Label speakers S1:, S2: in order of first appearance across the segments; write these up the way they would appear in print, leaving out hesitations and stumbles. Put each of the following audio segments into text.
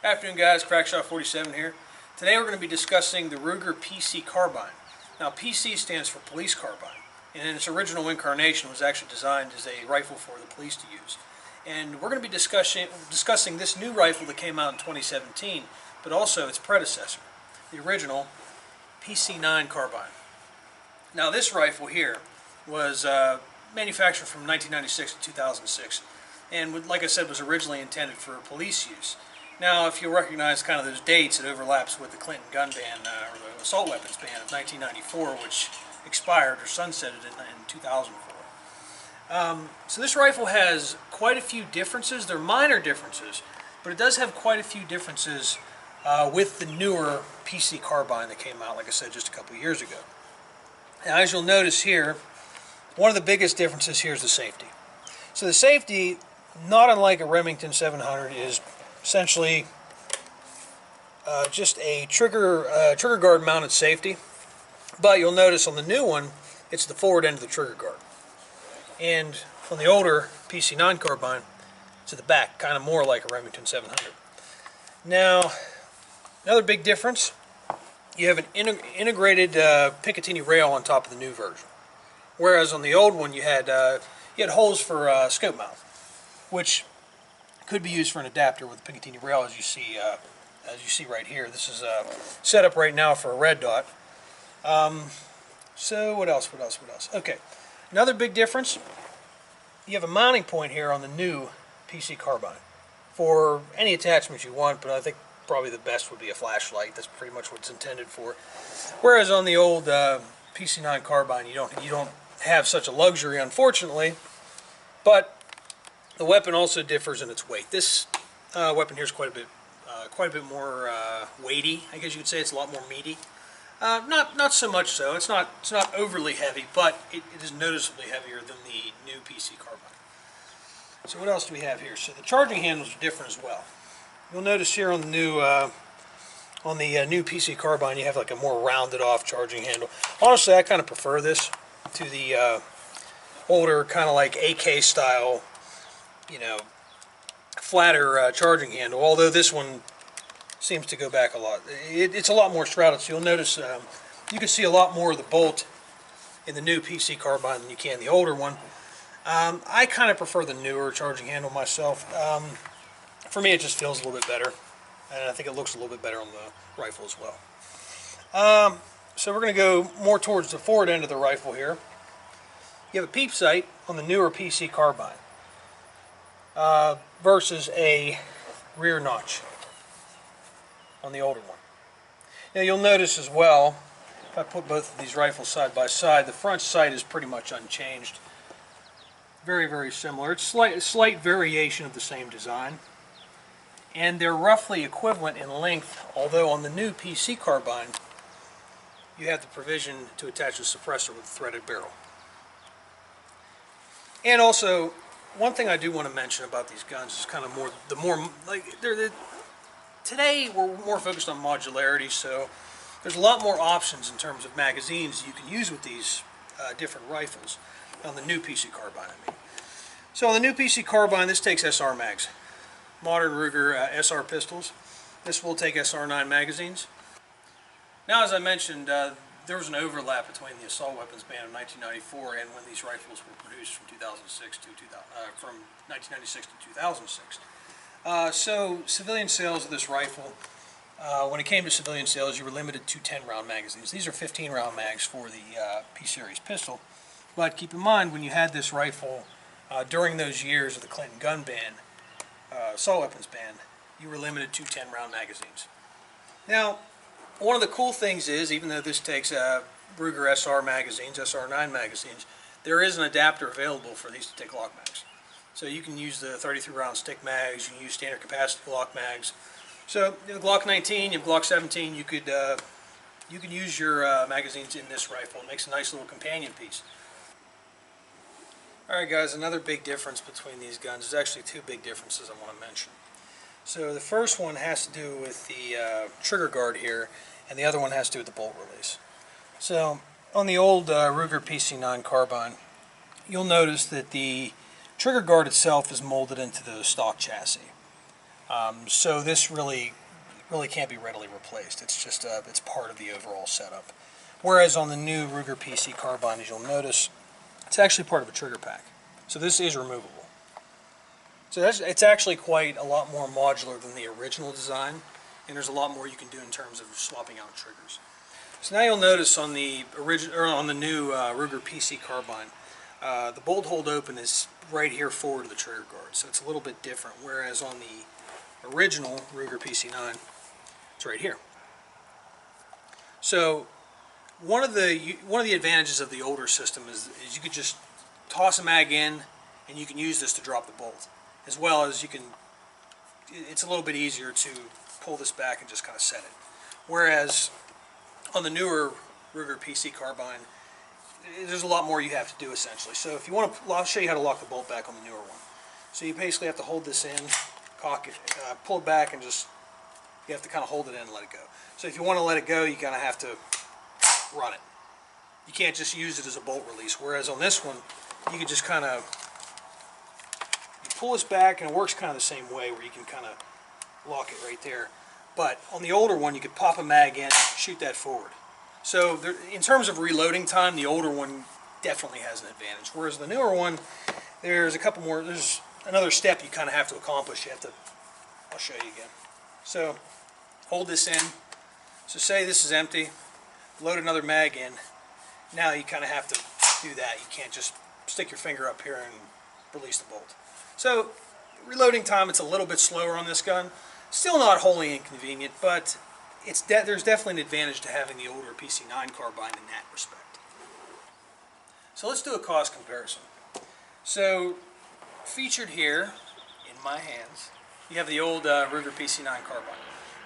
S1: Afternoon guys, Crackshot47 here. Today we're going to be discussing the Ruger PC Carbine. Now PC stands for Police Carbine, and in its original incarnation was actually designed as a rifle for the police to use. And we're going to be discussing this new rifle that came out in 2017, but also its predecessor, the original PC9 Carbine. Now this rifle here was manufactured from 1996 to 2006, and like I said was originally intended for police use. Now, if you'll recognize kind of those dates, it overlaps with the Clinton gun ban, or the assault weapons ban of 1994, which expired or sunsetted in 2004. So this rifle has quite a few differences. They're minor differences, but it does have quite a few differences with the newer PC Carbine that came out, like I said, just a couple years ago. Now, as you'll notice here, one of the biggest differences here is the safety. So the safety, not unlike a Remington 700, is essentially just a trigger guard mounted safety, but you'll notice on the new one it's the forward end of the trigger guard, and on the older PC9 Carbine it's at the back, kind of more like a Remington 700. Now another big difference, you have an integrated Picatinny rail on top of the new version, whereas on the old one you had holes for scope mount, which could be used for an adapter with a Picatinny rail, as you see right here. This is set up right now for a red dot. So what else? Okay, another big difference. You have a mounting point here on the new PC Carbine for any attachments you want, but I think probably the best would be a flashlight. That's pretty much what it's intended for. Whereas on the old PC9 Carbine, you don't have such a luxury, unfortunately. But the weapon also differs in its weight. This weapon here is quite a bit more weighty, I guess you could say. It's a lot more meaty. Not so much so. It's not overly heavy, but it is noticeably heavier than the new PC Carbine. So what else do we have here? So the charging handles are different as well. You'll notice here on the new PC Carbine, you have like a more rounded off charging handle. Honestly, I kind of prefer this to the older kind of like AK style, flatter charging handle, although this one seems to go back a lot. It's a lot more shrouded, so you'll notice you can see a lot more of the bolt in the new PC Carbine than you can the older one. I kind of prefer the newer charging handle myself. For me, it just feels a little bit better, and I think it looks a little bit better on the rifle as well. So we're going to go more towards the forward end of the rifle here. You have a peep sight on the newer PC Carbine versus a rear notch on the older one. Now you'll notice as well, if I put both of these rifles side by side, the front sight is pretty much unchanged. Very, very similar. It's a slight variation of the same design, and they're roughly equivalent in length, although on the new PC Carbine you have the provision to attach a suppressor with a threaded barrel. And also, one thing I do want to mention about these guns is kind of today we're more focused on modularity, so there's a lot more options in terms of magazines you can use with these different rifles on the new PC Carbine, I mean. So on the new PC Carbine, this takes SR mags, modern Ruger SR pistols. This will take SR9 magazines. Now, as I mentioned, there was an overlap between the assault weapons ban of 1994 and when these rifles were produced from 1996 to 2006. So civilian sales of this rifle, when it came to civilian sales, you were limited to 10-round magazines. These are 15-round mags for the P-Series pistol. But keep in mind, when you had this rifle during those years of the Clinton gun ban, assault weapons ban, you were limited to 10-round magazines. Now, one of the cool things is, even though this takes Ruger SR magazines, SR9 magazines, there is an adapter available for these to take Glock mags. So you can use the 33-round stick mags, you can use standard capacity Glock mags. So you have Glock 19, you have Glock 17, you could use your magazines in this rifle. It makes a nice little companion piece. Alright guys, another big difference between these guns, there's actually two big differences I want to mention. So the first one has to do with the trigger guard here, and the other one has to do with the bolt release. So on the old Ruger PC9 Carbine, you'll notice that the trigger guard itself is molded into the stock chassis. So this really can't be readily replaced. It's just it's part of the overall setup. Whereas on the new Ruger PC Carbine, as you'll notice, it's actually part of a trigger pack. So this is removable. So it's actually quite a lot more modular than the original design, and there's a lot more you can do in terms of swapping out triggers. So now you'll notice on the new Ruger PC Carbine, the bolt hold open is right here forward of the trigger guard, so it's a little bit different. Whereas on the original Ruger PC9, it's right here. So one of the advantages of the older system is you could just toss a mag in, and you can use this to drop the bolt, as well as it's a little bit easier to pull this back and just kind of set it. Whereas on the newer Ruger PC Carbine, there's a lot more you have to do essentially. So if you want to, I'll show you how to lock the bolt back on the newer one. So you basically have to hold this in, cock it, pull it back, and just you have to kind of hold it in and let it go. So if you want to let it go, you kind of have to run it. You can't just use it as a bolt release. Whereas on this one, you can just kind of pull this back, and it works kind of the same way, where you can kind of lock it right there. But on the older one, you could pop a mag in, shoot that forward. So in terms of reloading time, the older one definitely has an advantage. Whereas the newer one, there's another step you kind of have to accomplish. I'll show you again. So hold this in. So say this is empty, load another mag in. Now you kind of have to do that. You can't just stick your finger up here and release the bolt. So reloading time, it's a little bit slower on this gun. Still not wholly inconvenient, but there's definitely an advantage to having the older PC9 carbine in that respect. So let's do a cost comparison. So featured here in my hands, you have the old Ruger PC9 carbine.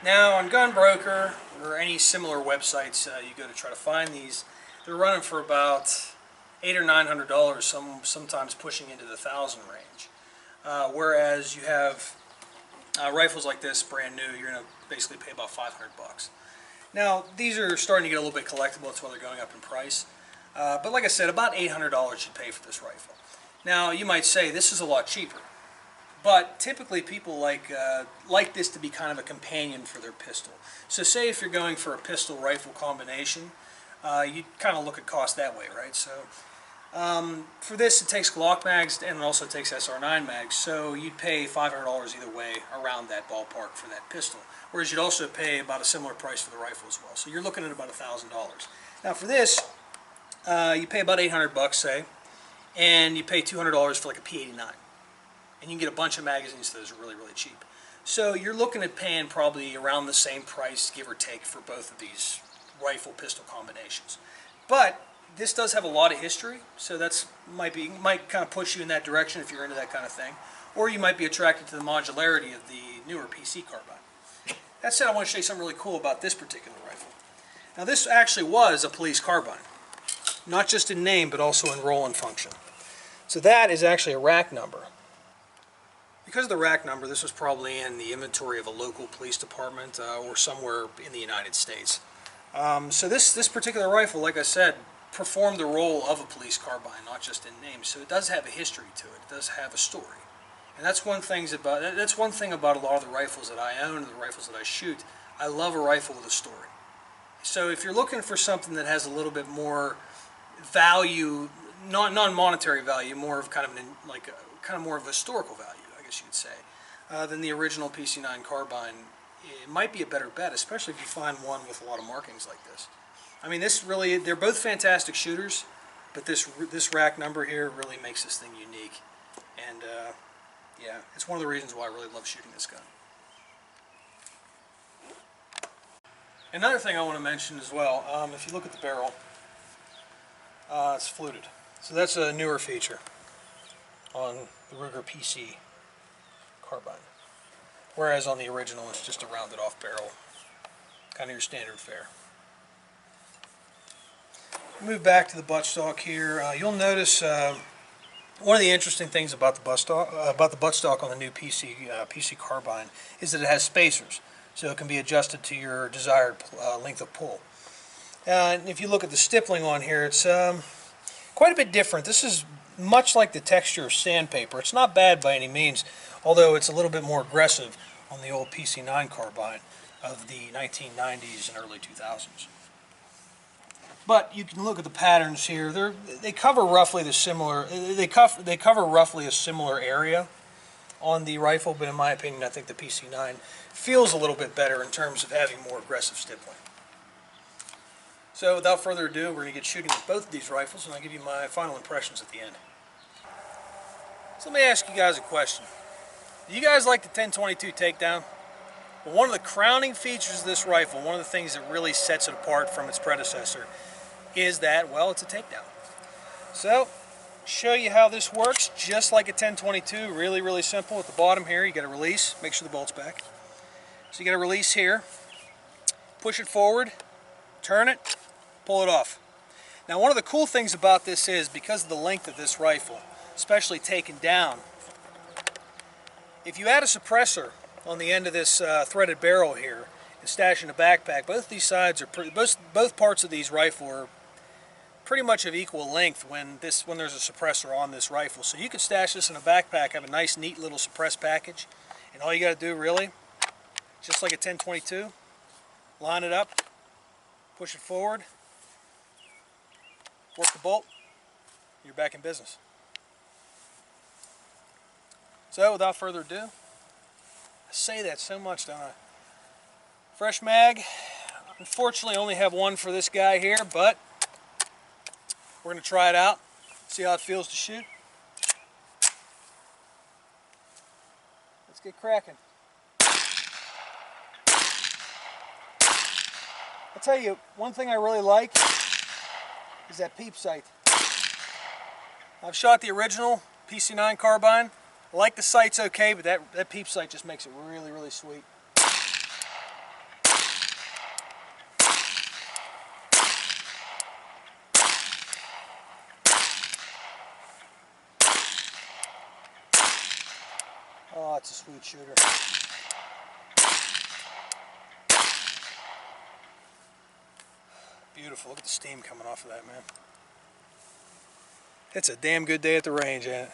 S1: Now on Gunbroker or any similar websites you go to try to find these, they're running for about $800 or $900, sometimes pushing into the $1,000 range. Whereas you have rifles like this, brand new, you're going to basically pay about $500. Now these are starting to get a little bit collectible. That's why they're going up in price. But like I said, about $800 you'd pay for this rifle. Now you might say this is a lot cheaper, but typically people like this to be kind of a companion for their pistol. So say if you're going for a pistol rifle combination, you kind of look at cost that way, right? So for this, it takes Glock mags and it also takes SR9 mags, so you'd pay $500 either way, around that ballpark for that pistol. Whereas you'd also pay about a similar price for the rifle as well. So you're looking at about $1,000. Now for this, you pay about $800, say, and you pay $200 for like a P89. And you can get a bunch of magazines that are really, really cheap. So you're looking at paying probably around the same price, give or take, for both of these rifle-pistol combinations. But this does have a lot of history, so that's might kind of push you in that direction if you're into that kind of thing. Or you might be attracted to the modularity of the newer PC Carbine. That said, I want to show you something really cool about this particular rifle. Now this actually was a police carbine. Not just in name, but also in role and function. So that is actually a rack number. Because of the rack number, this was probably in the inventory of a local police department or somewhere in the United States. So this particular rifle, like I said, performed the role of a police carbine, not just in name. So it does have a history to it. It does have a story. And that's one thing about a lot of the rifles that I own and the rifles that I shoot. I love a rifle with a story. So if you're looking for something that has a little bit more value, non-monetary value, more of kind of more of a historical value, I guess you could say, than the original PC9 carbine, it might be a better bet, especially if you find one with a lot of markings like this. I mean, they're both fantastic shooters, but this rack number here really makes this thing unique. And yeah, it's one of the reasons why I really love shooting this gun. Another thing I want to mention as well, if you look at the barrel, it's fluted. So that's a newer feature on the Ruger PC Carbine. Whereas on the original, it's just a rounded off barrel, kind of your standard fare. Move back to the buttstock here. You'll notice one of the interesting things about the buttstock on the new PC Carbine is that it has spacers, so it can be adjusted to your desired length of pull. And if you look at the stippling on here, it's quite a bit different. This is much like the texture of sandpaper. It's not bad by any means, although it's a little bit more aggressive. on the old PC9 carbine of the 1990s and early 2000s. But you can look at the patterns here. They cover roughly the similar. They cover roughly a similar area on the rifle, but in my opinion, I think the PC9 feels a little bit better in terms of having more aggressive stippling. So without further ado, we're going to get shooting with both of these rifles, and I'll give you my final impressions at the end. So let me ask you guys a question. Do you guys like the 1022 Takedown? Well, one of the crowning features of this rifle, one of the things that really sets it apart from its predecessor, is that, well, it's a takedown. So, show you how this works, just like a 1022, really, really simple. At the bottom here, you got to release, make sure the bolt's back. So you got to release here, push it forward, turn it, pull it off. Now, one of the cool things about this is, because of the length of this rifle, especially taken down, if you add a suppressor on the end of this threaded barrel here and stash in a backpack, both these sides are both parts of these rifle are pretty much of equal length when there's a suppressor on this rifle. So you could stash this in a backpack, have a nice neat little suppressed package, and all you got to do really, just like a 1022, line it up, push it forward, work the bolt, you're back in business. So without further ado, I say that so much, don't I? Fresh mag. Unfortunately, I only have one for this guy here, but we're going to try it out, see how it feels to shoot. Let's get cracking. I'll tell you, one thing I really like is that peep sight. I've shot the original PC9 carbine. I like the sight's okay, but that peep sight just makes it really, really sweet. Oh, it's a sweet shooter. Beautiful. Look at the steam coming off of that, man. It's a damn good day at the range, ain't it?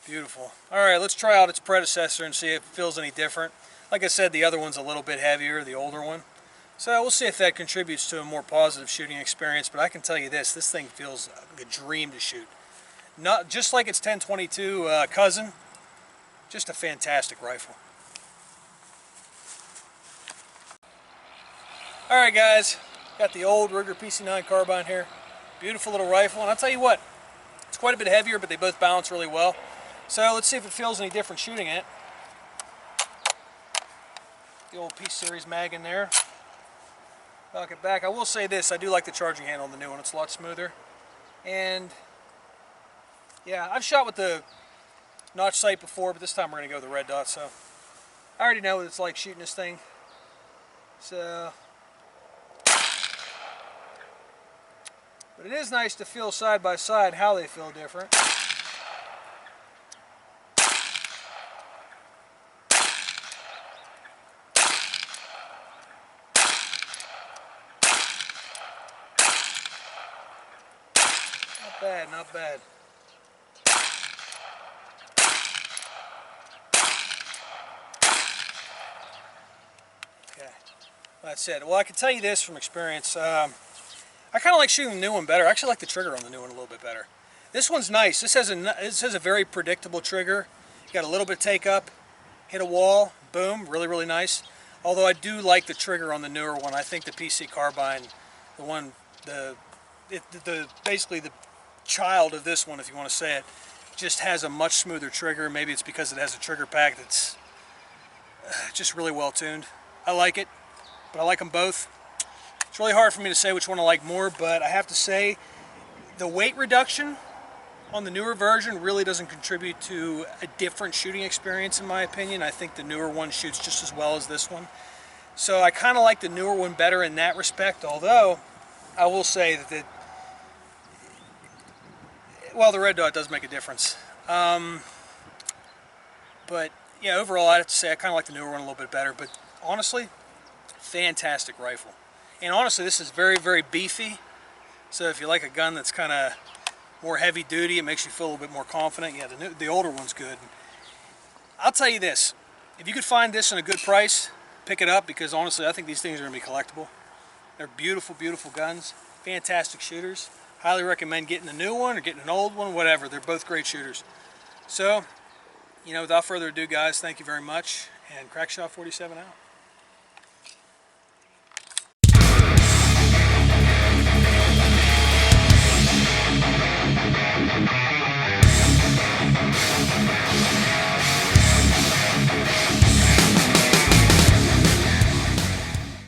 S1: Beautiful. Alright, let's try out its predecessor and see if it feels any different. Like I said, the other one's a little bit heavier, the older one. So we'll see if that contributes to a more positive shooting experience, but I can tell you this thing feels like a dream to shoot. Not just like its 1022 cousin, just a fantastic rifle. Alright guys, got the old Ruger PC9 carbine here. Beautiful little rifle, and I'll tell you what, it's quite a bit heavier, but they both balance really well. So let's see if it feels any different shooting it. The old P series mag in there. Knock it back. I will say this, I do like the charging handle on the new one, it's a lot smoother. And yeah, I've shot with the notch sight before, but this time we're going to go with the red dot, so I already know what it's like shooting this thing. So, but it is nice to feel side by side how they feel different. Not bad, not bad. Okay, that's it. Well, I can tell you this from experience. I kind of like shooting the new one better. I actually like the trigger on the new one a little bit better. This one's nice. This has a very predictable trigger. You got a little bit of take up, hit a wall, boom, really, really nice. Although I do like the trigger on the newer one. I think the PC Carbine, the one, basically the child of this one, if you want to say it, just has a much smoother trigger. Maybe it's because it has a trigger pack that's just really well tuned. I like it, but I like them both. It's really hard for me to say which one I like more, but I have to say the weight reduction on the newer version really doesn't contribute to a different shooting experience in my opinion. I think the newer one shoots just as well as this one. So I kind of like the newer one better in that respect, although I will say that well, the red dot does make a difference. But yeah, overall I have to say I kind of like the newer one a little bit better, but honestly, fantastic rifle. And honestly, this is very, very beefy. So if you like a gun that's kind of more heavy duty, it makes you feel a little bit more confident. Yeah, the older one's good. I'll tell you this, If you could find this in a good price, pick it up, because honestly I think these things are going to be collectible. They're beautiful, beautiful guns, fantastic shooters. Highly recommend getting a new one or getting an old one, whatever. They're both great shooters. So, without further ado, guys, thank you very much, and Crackshot 47 out.